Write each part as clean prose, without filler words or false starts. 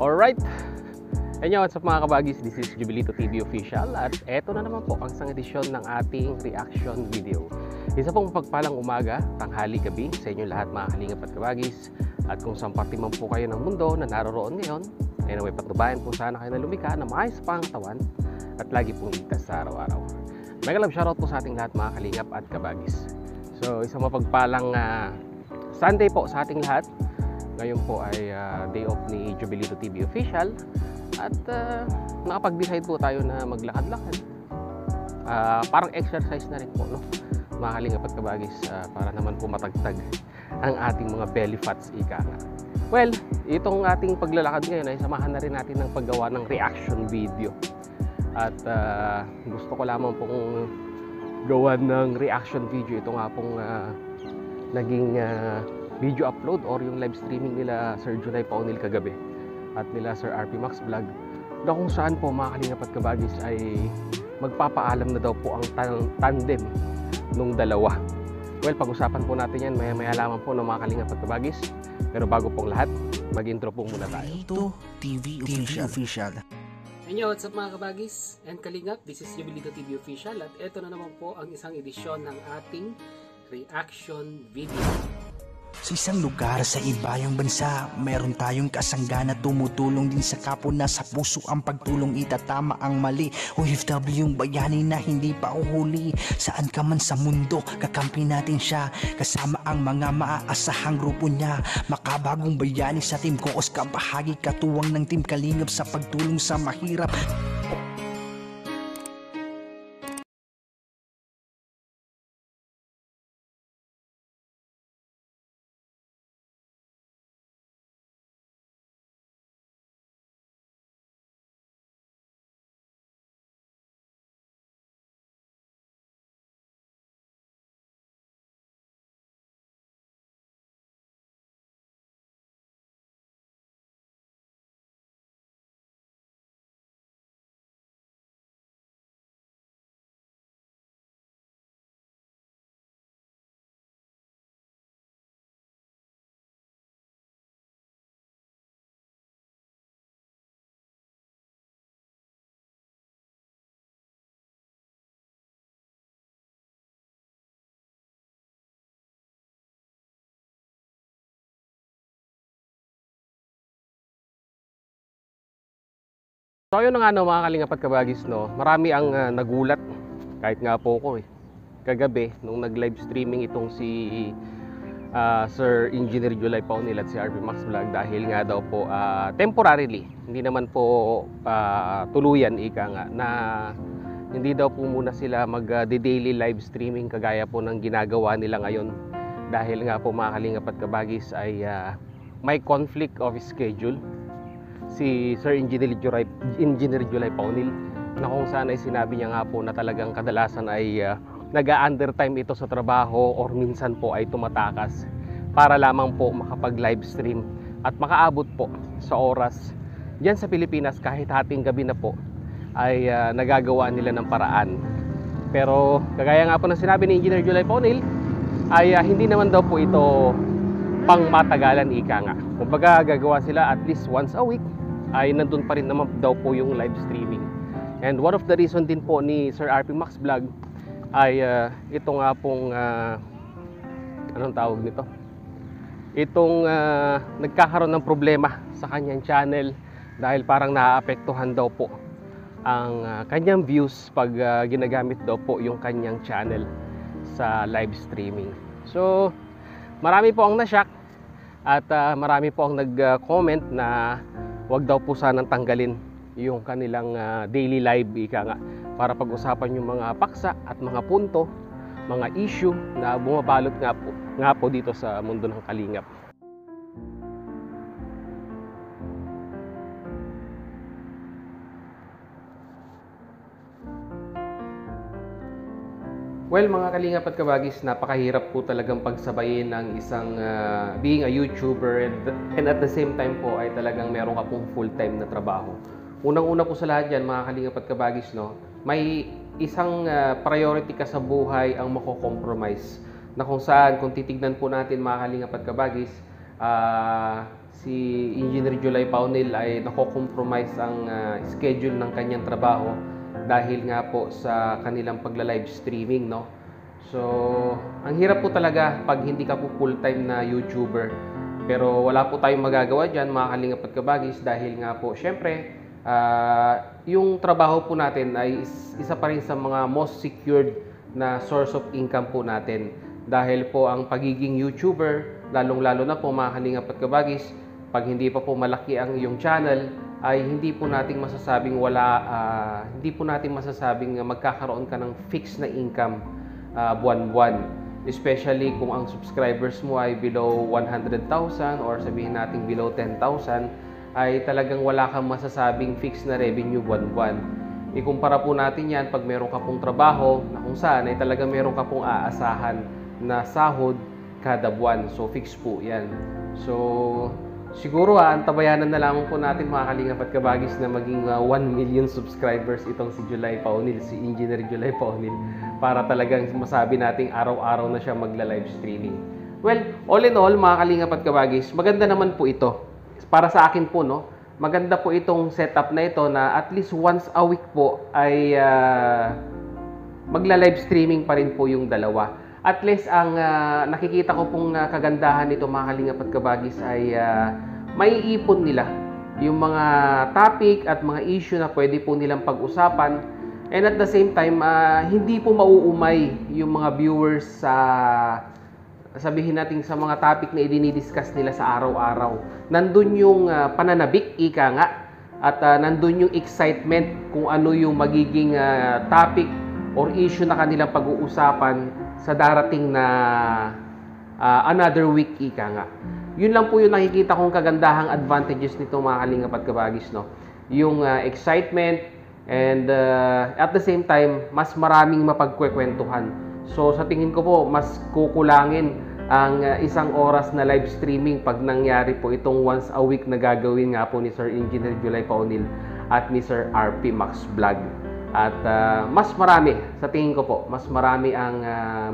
Alright, and what's up mga kabagis, this is Jubilito TV Official at eto na naman po ang isang edisyon ng ating reaction video. Isa pong pagpalang umaga, tanghali, gabi sa inyo lahat mga kalingap at kabagis. At kung saan parte man po kayo ng mundo na naroroon ngayon, ay naway patnubayan po sana kayo na lumika na maayos pa ang tawan at lagi pong ligtas sa araw-araw. Mega love shoutout po sa ating lahat mga kalingap at kabagis. So isang mapagpalang Sunday po sa ating lahat. Ngayon po ay day off ni Jubilito TV Official at nakapag-decide po tayo na maglakad-lakad. Parang exercise na rin po, no? Mga kalingap at kabagis, para naman po matagtag ang ating mga belly fats, ika nga. Well, itong ating paglalakad ngayon ay samahan na rin natin ng paggawa ng reaction video. At gusto ko lamang pong gawa ng reaction video. Ito nga pong naging video upload or yung live streaming nila Sir Junay Paunil kagabi at nila Sir RP Max Vlog, na kung saan po mga kalingap at kabagis ay magpapaalam na daw po ang tandem nung dalawa. Well, pag-usapan po natin yan maya-maya lamang po ng mga kalingap at kabagis. Pero bago pong lahat, mag-intro po muna tayo. Jubilito TV Official. Hey, what's up mga kabagis and kalingap? This is Jubilito TV Official at eto na naman po ang isang edisyon ng ating reaction video. Sa isang lugar sa ibayang bansa, meron tayong kasangga na tumutulong din sa kapwa na sa puso ang pagtulong itatama ang mali. OFW yung bayani na hindi pa uhuli. Saan ka man sa mundo, kakampi natin siya. Kasama ang mga maaasahang grupo niya. Makabagong bayani sa Team Koos, kabahagi katuwang ng Team Kalingap sa pagtulong sa mahirap. So yun na nga no, mga kalingap at kabagis, no, marami ang nagulat kahit nga po ko kagabi nung nag-live streaming itong si Sir Engineer Julay Paunil at si RP Max Vlog dahil nga daw po temporarily, hindi naman po tuluyan ika nga, na hindi daw po muna sila mag-daily live streaming kagaya po ng ginagawa nila ngayon dahil nga po mga kalingap at kabagis ay may conflict of schedule si Sir Engineer Julay Paunil, na kung saan ay sinabi niya nga po na talagang kadalasan ay nag-undertime ito sa trabaho or minsan po ay tumatakas para lamang po makapag-live stream at makaabot po sa oras diyan sa Pilipinas kahit hating gabi na po ay nagagawa nila ng paraan. Pero kagaya nga po ng sinabi ni Engineer Julay Paunil ay hindi naman daw po ito pang matagalan ika nga. Kumbaga gagawa sila at least once a week ay nandun pa rin naman daw po yung live streaming. And one of the reason din po ni Sir RP Max Vlog ay ito nga pong anong tawag nito? Itong nagkakaroon ng problema sa kanyang channel dahil parang naaapektuhan daw po ang kanyang views pag ginagamit daw po yung kanyang channel sa live streaming. So marami po ang na-shock at marami po ang nag-comment na wag daw po sanang tanggalin yung kanilang daily live ika nga, para pag-usapan yung mga paksa at mga punto, mga issue na bumabalot nga po dito sa mundo ng kalingap. Well, mga kalingap at kabagis, napakahirap po talagang pagsabayin ng isang being a YouTuber and at the same time po ay talagang meron ka pong full-time na trabaho. Unang-una po sa lahat dyan, mga kalingap at kabagis, no, may isang priority ka sa buhay ang mako-compromise. Na kung saan, kung titignan po natin mga kalingap at kabagis, si Engineer July Paunil ay nako-compromise ang schedule ng kanyang trabaho dahil nga po sa kanilang pagla-live streaming, no? So, ang hirap po talaga pag hindi ka po full-time na YouTuber. Pero wala po tayong magagawa dyan, mga kalingap at kabagis, dahil nga po, syempre, yung trabaho po natin ay isa pa rin sa mga most secured na source of income po natin. Dahil po ang pagiging YouTuber, lalong-lalo na po mga kalingap at kabagis, pag hindi pa po malaki ang iyong channel, ay hindi po nating masasabing hindi po natin masasabing magkakaroon ka ng fixed na income buwan-buwan. Especially kung ang subscribers mo ay below 100,000 or sabihin natin below 10,000, ay talagang wala kang masasabing fixed na revenue buwan-buwan. Ikumpara po natin yan pag meron ka pong trabaho na kung saan ay talagang meron ka pong aasahan na sahod kada buwan. So, fixed po yan. So, siguro antabayanan na lamang po natin mga kalingap at kabagis na maging 1 million subscribers itong si July Paunil, si Engineer July Paunil, para talagang masabi nating araw-araw na siya magla-live streaming. Well, all in all mga kalingap at kabagis, maganda naman po ito. Para sa akin po, no, maganda po itong setup na ito na at least once a week po ay magla-live streaming pa rin po yung dalawa. At least ang nakikita ko pong kagandahan nito mga kalingap at kabagis ay maiipon nila yung mga topic at mga issue na pwede po nilang pag-usapan, and at the same time hindi po mauumay yung mga viewers sa sabihin natin sa mga topic na i-discuss nila sa araw-araw. Nandun yung pananabik, ika nga, at nandun yung excitement kung ano yung magiging topic or issue na kanilang pag-uusapan sa darating na another week, ika nga. Yun lang po yung nakikita kong kagandahang advantages nito mga kalingap at kabagis, no? Yung excitement and at the same time, mas maraming mapagkwekwentuhan. So sa tingin ko po, mas kukulangin ang isang oras na live streaming pag nangyari po itong once a week na gagawin nga po ni Sir Engineer July Paunil at ni Sir RP Max Vlog. At mas marami, sa tingin ko po, mas marami ang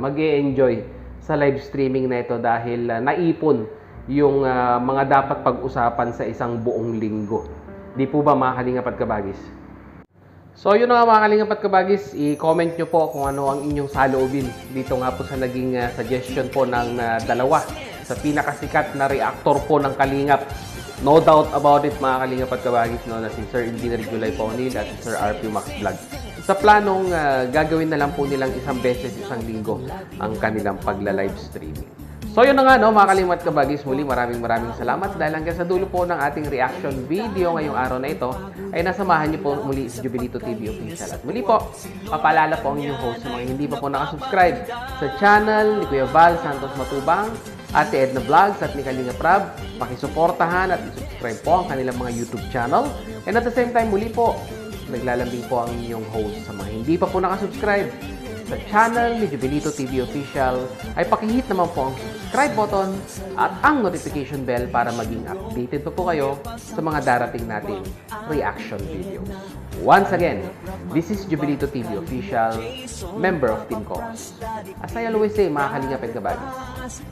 mag-e-enjoy sa live streaming na ito dahil naipon yung mga dapat pag-usapan sa isang buong linggo. Di po ba mga kalingap at kabagis? So yun na nga mga kalingap at kabagis, i-comment nyo po kung ano ang inyong saloobin dito nga po sa naging suggestion po ng dalawa sa pinakasikat na reactor po ng kalingap. No doubt about it mga kalingap at kabagis, no, na si Sir Engineer July Paunil at si Sir RP Max Vlog. Sa planong gagawin na lang po nilang isang beses isang linggo ang kanilang pagla-live streaming. So yun na nga, no, mga kalingap at kabagis, muli maraming salamat dahil hanggang sa dulo po ng ating reaction video ngayong araw na ito ay nasamahan niyo po muli si Jovelito TV Official. At muli po, papaalala po ang inyong host sa mga hindi pa po nakasubscribe sa channel ni Kuya Val Santos Matubang, Ate Edna Vlogs at ni Kalinga Prab. Pakisuportahan at isubscribe po ang kanilang mga YouTube channel. And at the same time, muli po, naglalambing po ang inyong host sa mga hindi pa po nakasubscribe sa channel ni Jovelito TV Official ay pakihit naman po ang subscribe button at ang notification bell para maging updated po kayo sa mga darating nating reaction videos. Once again, this is Jovelito TV Official, member of Team Cause. As I always say, mga kalingap at kabagis,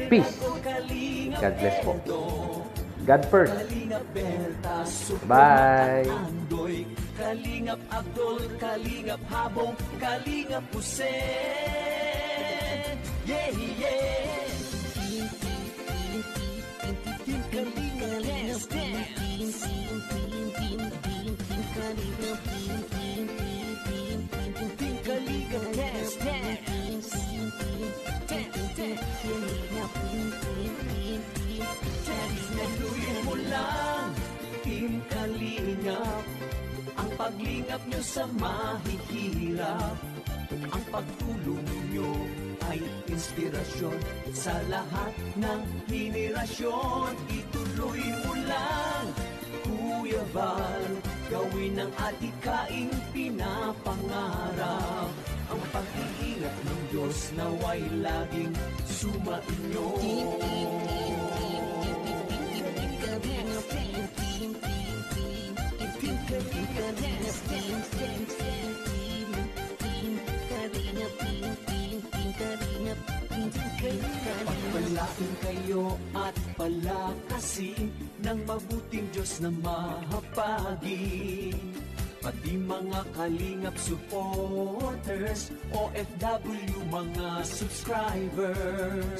peace, God bless po. God first. Bye! Kalingap Abdul, Kalingap Habong, Kalingap Hussein. Yeah, yeah. Kalingap Let's Dance. Kalingap Let's Dance. Naluin mo lang, Team Kalingap. Ang paglingap nyo sa mahihirap, ang pagtulong nyo ay inspirasyon sa lahat ng henerasyon. Ituloy mo lang, Kuya Val, gawin ang adhikaing pinapangarap. Ang pag-iingat ng Diyos naway laging sumainyo. Pagpalain kayo kayo at palakasin ng mabuting Diyos na mahapagi. Pati mga kalingap supporters, OFW mga subscribers.